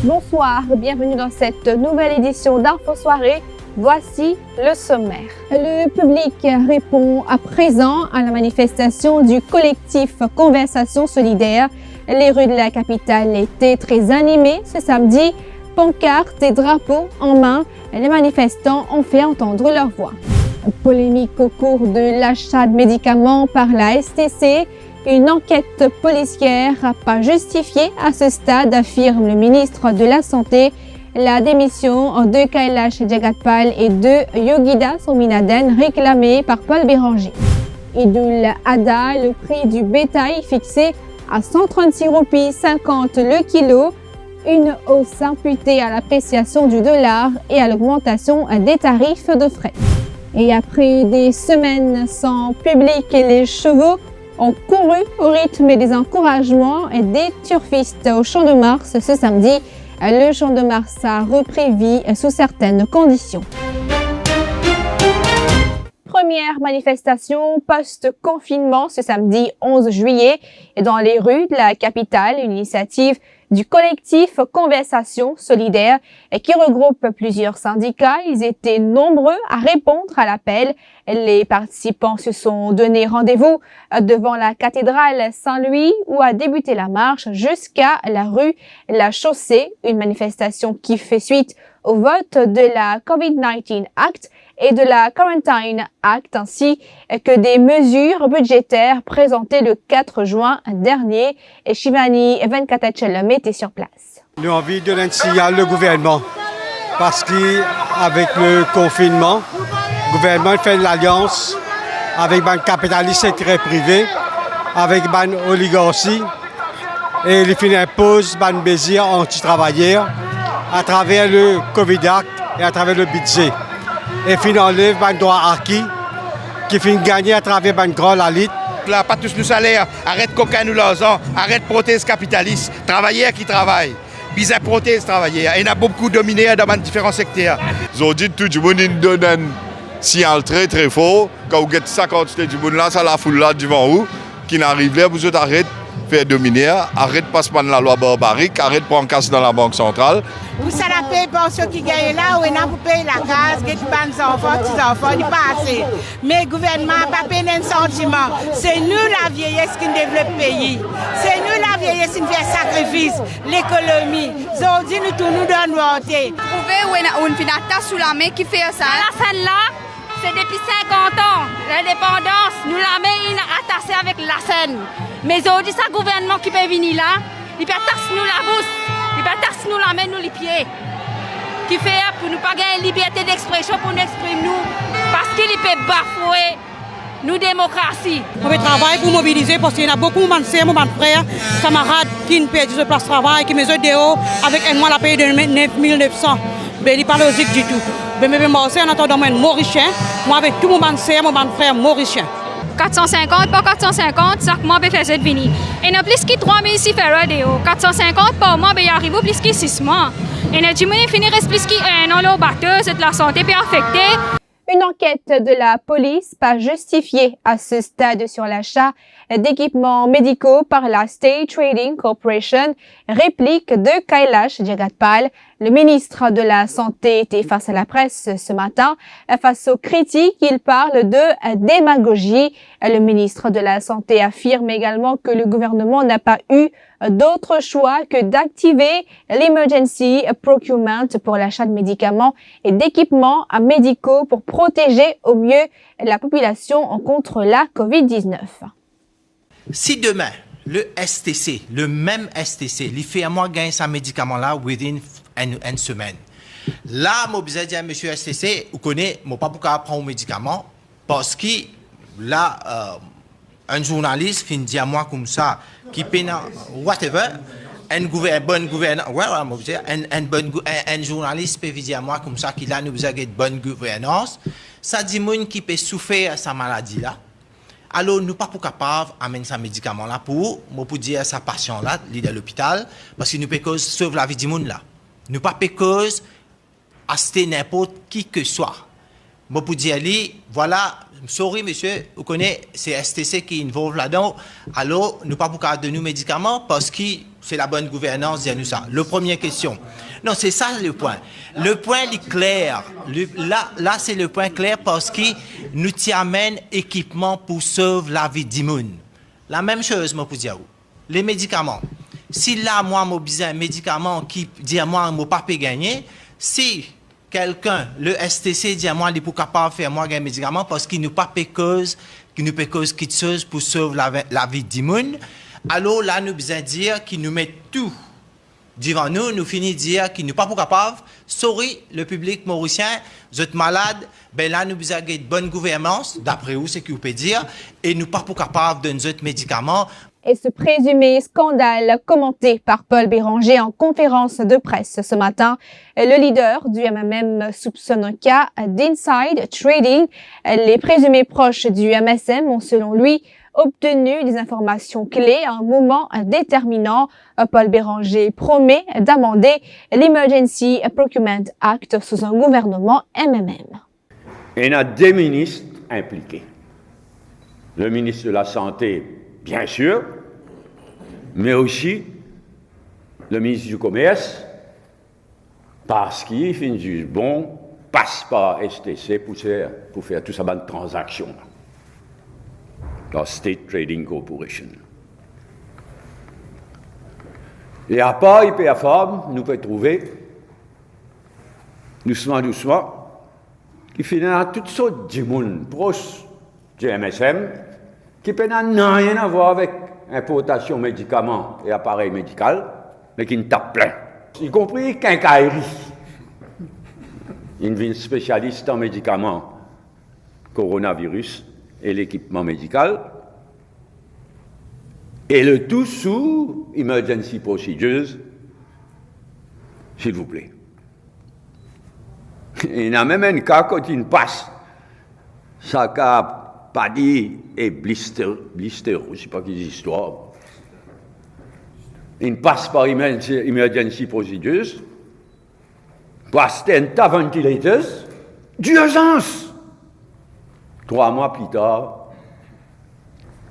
Bonsoir, bienvenue dans cette nouvelle édition d'Info Soirée. Voici le sommaire. Le public répond à présent à la manifestation du collectif Conversation Solidaire. Les rues de la capitale étaient très animées ce samedi. Pancartes et drapeaux en main, les manifestants ont fait entendre leur voix. Polémique au cours de l'achat de médicaments par la STC. Une enquête policière pas justifiée à ce stade, affirme le ministre de la Santé. La démission de Kailash Jagtpal et de Yogita Sominaden réclamée par Paul Béranger. Idul Adha, le prix du bétail fixé à 136 roupies 50 le kilo. Une hausse imputée à l'appréciation du dollar et à l'augmentation des tarifs de fret. Et après des semaines sans public, les chevaux ont couru au rythme des encouragements des turfistes au Champ de Mars ce samedi. Le Champ de Mars a repris vie sous certaines conditions. Première manifestation post-confinement ce samedi 11 juillet dans les rues de la capitale, une initiative du collectif Conversation Solidaire qui regroupe plusieurs syndicats. Ils étaient nombreux à répondre à l'appel. Les participants se sont donné rendez-vous devant la cathédrale Saint-Louis où a débuté la marche jusqu'à la rue La Chaussée, une manifestation qui fait suite au vote de la COVID-19 Act et de la Quarantine Act, ainsi que des mesures budgétaires présentées le 4 juin dernier. Et Shivani Venkatachellam était sur place. Nous avons envie de donner un signal au gouvernement parce qu'avec le confinement, le gouvernement fait l'alliance avec les capitalistes et très privés, avec les oligarchies et il fait impose les mesures anti-travailleurs à travers le COVID Act et à travers le budget. Et puis enlève les droits acquis qui finissent gagner à travers les grands élites. Là, pas tous nos salaires, arrête cocaïne ou l'argent, arrête prothèse capitaliste, travailleurs qui travaillent, bizarre prothèse travailleurs. Et il y a beaucoup dominé dans différents secteurs. Ils ont dit que tout le monde donne un signal très très fort. Quand vous êtes 50 du monde là, ça la foule là devant vous, qui n'arrive là, vous arrêtez de faire dominer, arrête de passer la loi barbarique, arrête de prendre casse dans la banque centrale. Vous savez payer pour ceux qui gagnent là, ou vous payez la case, qui les enfants, petits-enfants, ils passent. Mais le gouvernement n'a pas payé un sentiment. C'est nous la vieillesse qui développe le pays. C'est nous la vieillesse qui fait sacrifice, l'économie. Aujourd'hui, nous tous nous donnons voter. Vous trouvez une finata sous la main qui fait ça? La scène là, c'est depuis 50 ans. L'indépendance, nous la main attachée avec la scène. Mais aujourd'hui, c'est le gouvernement qui peut venir là, il peut tasser nous la bouche. Il va tasser nous la main, nous les pieds. Qui fait pour nous pas gagner liberté d'expression, pour nous exprimer nous. Parce qu'il peut bafouer nous démocratie. On veut travailler pour mobiliser parce qu'il y a beaucoup de sœurs, de frères, camarades qui ne perdent pas place de travail, qui me dehors avec un mois la paye de 9 900. Mais il n'est pas logique du tout. Mais moi aussi, en attendant, moi, mauricien, moi avec tous mes sœurs, mes frères mauriciens. 450 par 450, ça que moi, je fais cette venir. Et non plus que 3600 ferro 450 par mois, il arrive plus que 6 mois. Et nous avons fini plus qu'un an, le bateau, c'est la santé peut affecter. Une enquête de la police pas justifiée à ce stade sur l'achat d'équipements médicaux par la State Trading Corporation, réplique de Kailash Jagtpal. Le ministre de la Santé était face à la presse ce matin. Face aux critiques, il parle de démagogie. Le ministre de la Santé affirme également que le gouvernement n'a pas eu d'autre choix que d'activer l'Emergency Procurement pour l'achat de médicaments et d'équipements médicaux pour protéger au mieux la population contre la COVID-19. Si demain, le STC, le même STC, il fait à moi gagner ce médicament-là within une semaine. Là, je vais dire à M. STC, vous connaissez, je ne peux pas prendre un médicament parce que là, un journaliste finit dire à moi comme ça, qui peine whatever, bonne gouvernance, un journaliste peut dire moi comme ça qu'il a nous besoin de bonne gouvernance, ça dit moun qui peut souffrir sa maladie là. Alors nous pas pour capable amener sa médicament là pour dire sa patient là, il est à l'hôpital parce que nous peut cause sauver la vie du monde là. Nous pas peut cause acheter n'importe qui que soit. Moi pour dire lui, voilà, sorry monsieur, vous connaissez c'est STC qui involve là-dedans. Alors nous pas pour capable de nous médicaments parce que c'est la bonne gouvernance dire nous ça. Le première question. Non, c'est ça le point. Le point est clair. Là c'est le point clair parce que nous t'y amène équipement pour sauver la vie d'immun. La même chose moi pour dire les médicaments. Si là moi j'ai besoin un médicament qui dit moi mon pas gagner, si quelqu'un, le STC dit à moi, il est capable de faire moi un médicament parce qu'il nous pas cause quelque chose pour sauver la vie d'immun. Alors là, nous besoin dire qu'il nous met tout devant nous, nous finit dire qu'il nous pas capable. Sorry, le public mauricien, vous êtes malade, ben là, nous besoin de bonne gouvernance, d'après vous, c'est ce que vous pouvez dire, et nous pas capable de nos médicaments. Et ce présumé scandale commenté par Paul Béranger en conférence de presse ce matin, le leader du MMM soupçonne un cas d'inside trading. Les présumés proches du MSM ont selon lui obtenu des informations clés à un moment déterminant. Paul Béranger promet d'amender l'Emergency Procurement Act sous un gouvernement MMM. Il y a deux ministres impliqués. Le ministre de la Santé, bien sûr, mais aussi le ministre du Commerce, parce qu'il finit juste bon, passe par STC pour faire tout ça de transactions. La State Trading Corporation. Et à part IPFAM, nous pouvons trouver, doucement, qui finit à toutes sortes de monde proches du MSM, qui n'a rien à voir avec importation de médicaments et appareils médicaux, mais qui nous tape plein. Y compris quincaillerie. Il devient spécialiste en médicaments, coronavirus et l'équipement médical. Et le tout sous emergency procedures, s'il vous plaît. Il y a même un cas quand il passe, ça cas Paddy et blister, je ne sais pas quelle histoire. Il passe par emergency procedures, passe ventilators d'urgence. 3 mois plus tard,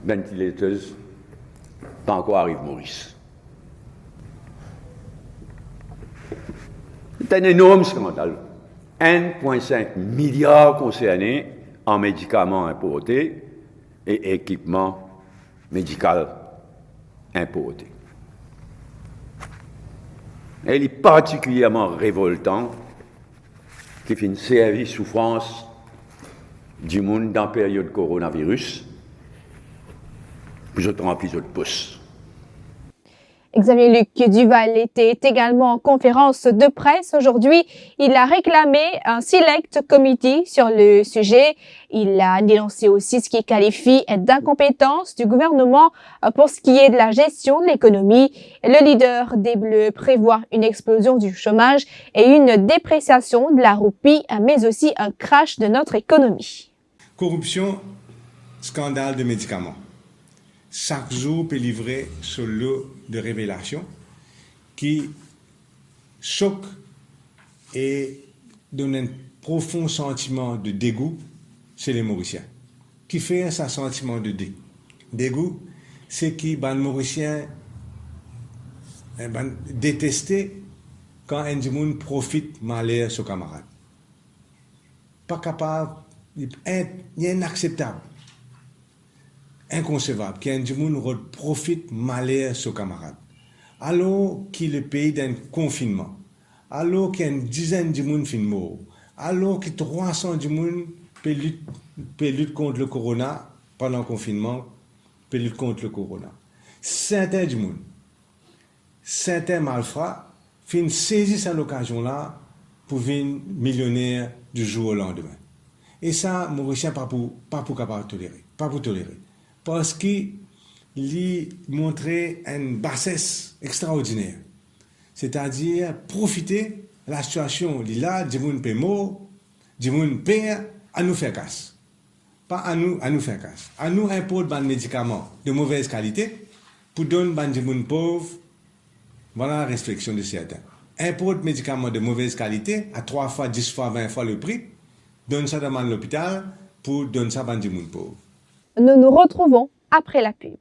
ventilators, pas encore arrive Maurice. C'est un énorme scandale. 1,5 milliard concernés en médicaments importés et équipements médicaux importés. Et il est particulièrement révoltant qu'il fait une série de souffrances du monde dans la période coronavirus, plus autant plus de pouces. Xavier Luc Duval était également en conférence de presse aujourd'hui. Il a réclamé un select committee sur le sujet. Il a dénoncé aussi ce qu'il qualifie d'incompétence du gouvernement pour ce qui est de la gestion de l'économie. Le leader des Bleus prévoit une explosion du chômage et une dépréciation de la roupie, mais aussi un crash de notre économie. Corruption, scandale de médicaments. Chaque jour peut livrer ce lot de révélations qui choquent et donnent un profond sentiment de dégoût chez les Mauriciens. Qui fait un sentiment de dégoût, c'est que les Mauriciens détestent quand un monde profite malheur sur camarade. Pas capable, inacceptable. Inconcevable, qu'un monde profite malheur sur camarades. Alors qu'il est pays d'un confinement, alors qu'une dizaine de monde fin mort, alors que 300 de monde peut lutter contre le corona pendant le confinement, peut lutter contre le corona. Certains du monde, certains malfrats, fin saisir cette occasion-là pour devenir millionnaire du jour au lendemain. Et ça, Mauricien pas pour capable tolérer, pas pour tolérer. Parce que il montrait une bassesse extraordinaire. C'est-à-dire profiter de la situation, là, du monde paie mot, du monde paie à nous faire casse. Pas à nous faire casse. À nous importer des médicaments de mauvaise qualité pour donner des gens pauvres. Voilà la restriction de certains. Importe médicaments de mauvaise qualité à 3 fois, 10 fois, 20 fois le prix. Donne ça dans l'hôpital pour donner ça à des gens pauvres. Nous nous retrouvons après la pub.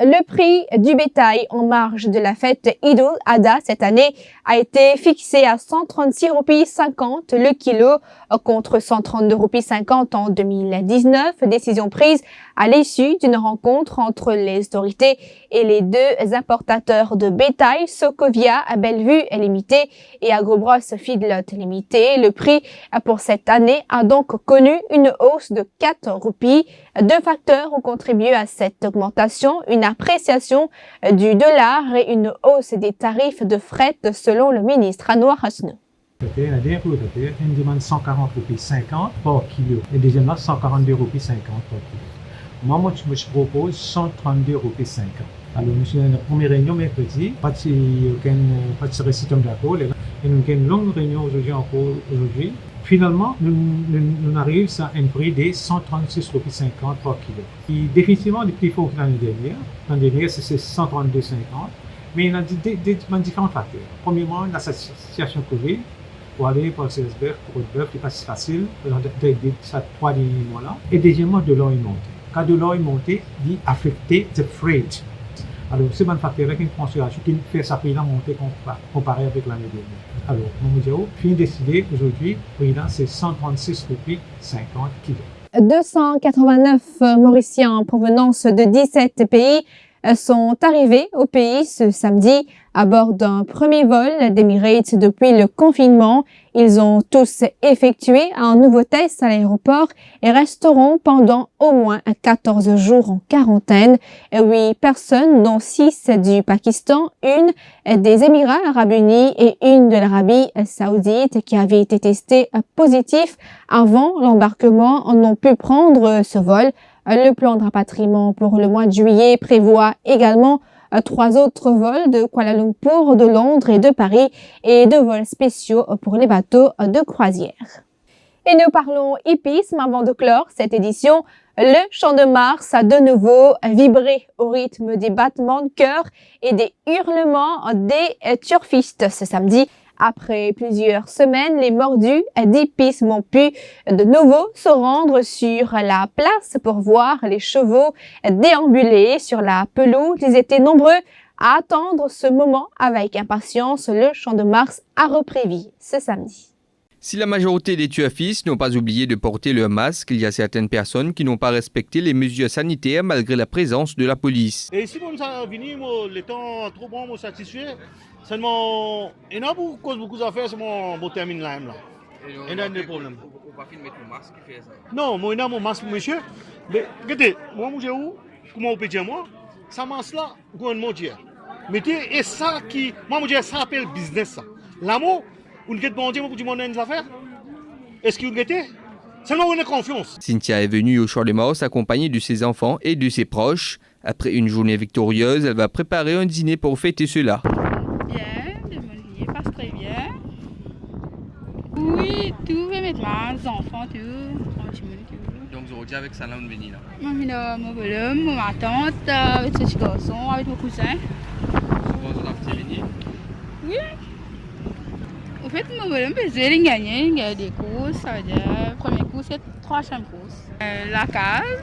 Le prix du bétail en marge de la fête Eid al-Adha cette année a été fixé à 136,50 roupies le kilo contre 132,50 roupies en 2019. Décision prise à l'issue d'une rencontre entre les autorités et les deux importateurs de bétail, Socovia Bellevue Limité et Agrobros Feedlot Limité. Le prix pour cette année a donc connu une hausse de 4 roupies. Deux facteurs ont contribué à cette augmentation, une appréciation du dollar et une hausse des tarifs de fret selon le ministre Anwar Hasnou. La dernière une demande 140 roupies 50 par kilo et deuxième là 142 roupies 50 par kilo. Moi, je propose 132 roupies 50. Alors, nous sommes dans la première réunion mercredi, pas de récitant d'accord, et nous avons une longue réunion aujourd'hui. Finalement, nous arrivons à un prix de 136,50 roupies par kilo. Et définitivement, le prix faut que l'année dernière. L'année dernière, c'est 132,50. Mais il y a différents facteurs. Premièrement, la situation Covid. Pour aller par le CSBF, pour le bœuf, c'est pas si facile, ça 3 derniers mois-là. Et deuxièmement, de l'or est monté. Quand de l'or est monté, il affecte le freight. Alors, c'est un facteur avec une considération qui fait sa prix-là monter comparé avec l'année dernière. Alors, mon musée, fin décidé aujourd'hui, prix-là, c'est 136 roupies 50 kg. 289 Mauriciens en provenance de 17 pays sont arrivés au pays ce samedi à bord d'un premier vol d'Emirates depuis le confinement. Ils ont tous effectué un nouveau test à l'aéroport et resteront pendant au moins 14 jours en quarantaine. 8 personnes, dont 6 du Pakistan, une des Émirats arabes unis et une de l'Arabie saoudite qui avaient été testées positives avant l'embarquement, n'ont pu prendre ce vol. Le plan de rapatriement pour le mois de juillet prévoit également 3 autres vols de Kuala Lumpur, de Londres et de Paris et 2 vols spéciaux pour les bateaux de croisière. Et nous parlons hippisme avant de clore cette édition. Le Champ de Mars a de nouveau vibré au rythme des battements de cœur et des hurlements des turfistes ce samedi. Après plusieurs semaines, les mordus d'hippisme ont pu de nouveau se rendre sur la place pour voir les chevaux déambuler sur la pelouse. Ils étaient nombreux à attendre ce moment avec impatience. Le Champ de Mars a repris vie ce samedi. Si la majorité des turfistes n'ont pas oublié de porter leur masque, il y a certaines personnes qui n'ont pas respecté les mesures sanitaires malgré la présence de la police. Et si on est venu, le temps trop bon, me satisfait. Seulement, il y a beaucoup d'affaires, c'est mon termine là. Il y a des problèmes. On va filmer ton masque qui fait ça. Non, moi, il y a mon masque, monsieur. Mais, regardez, moi, je où, comment on peut dire moi, ça masque là, le gouvernement dit. Mettez, et ça qui, moi, je dis, ça s'appelle business, ça. L'amour, vous ne pouvez pas dire pour du monde dans les affaires? Est-ce que vous guettez? Seulement, on a confiance. Cynthia est venue au Champ de Mars accompagnée de ses enfants et de ses proches. Après une journée victorieuse, elle va préparer un dîner pour fêter cela. Bien, de mon vie passe très bien. Oui, tout va mettre les enfants, tout. Donc aujourd'hui avec ça là on vient là. Moi, je viens mon bonhomme, ma tante, avec ce petit garçon, avec mon cousin. Vous avez venir? Oui. En fait, mon bonhomme peut gagner des courses, ça veut dire, première course, c'est 3e course. La case,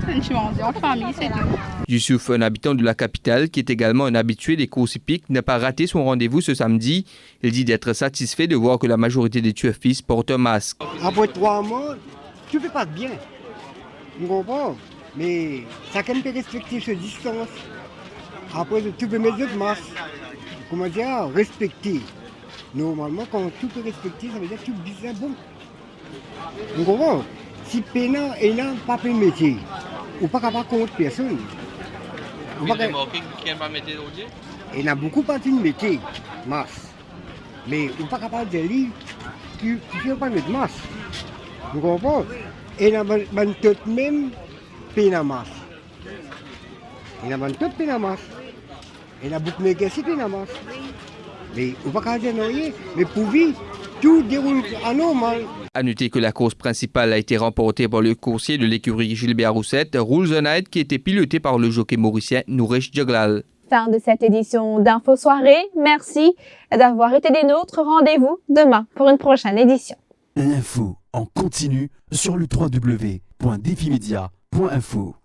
c'est une chimpanzé en famille, c'est tout. Youssouf, un habitant de la capitale qui est également un habitué des courses hippiques, n'a pas raté son rendez-vous ce samedi. Il dit d'être satisfait de voir que la majorité des turfistes portent un masque. Après 3 mois, tu ne fais pas bien. Tu comprends? Mais chacun peut respecter ses distances. Après, tu peux mettre le masque. Comment dire? Respecter. Normalement, quand tu peux respecter, ça veut dire que tu dis c'est bon. Tu comprends? Si Pénal et là, pas fait métier, ou pas capable contre personne. Vous avez remarqué qui n'a pas mettre aujourd'hui? Il y a beaucoup pas de métier, masque. Mais ou pas capable de dire tu ne peux pas mettre masque. Tu comprends? Et il y a tout même Pénal masque. Il y a tout Pénal masque. Il y a beaucoup de métiers Pénal masque. Mais on va pas dire non, mais pour vivre, tout déroule anormal. À noter que la course principale a été remportée par le coursier de l'écurie Gilbert Roussette, Rules the Night, qui était piloté par le jockey mauricien Nouresh Djaglal. Fin de cette édition d'Info Soirée. Merci d'avoir été des nôtres. Rendez-vous demain pour une prochaine édition. L'info en continu sur le www.defimedia.info.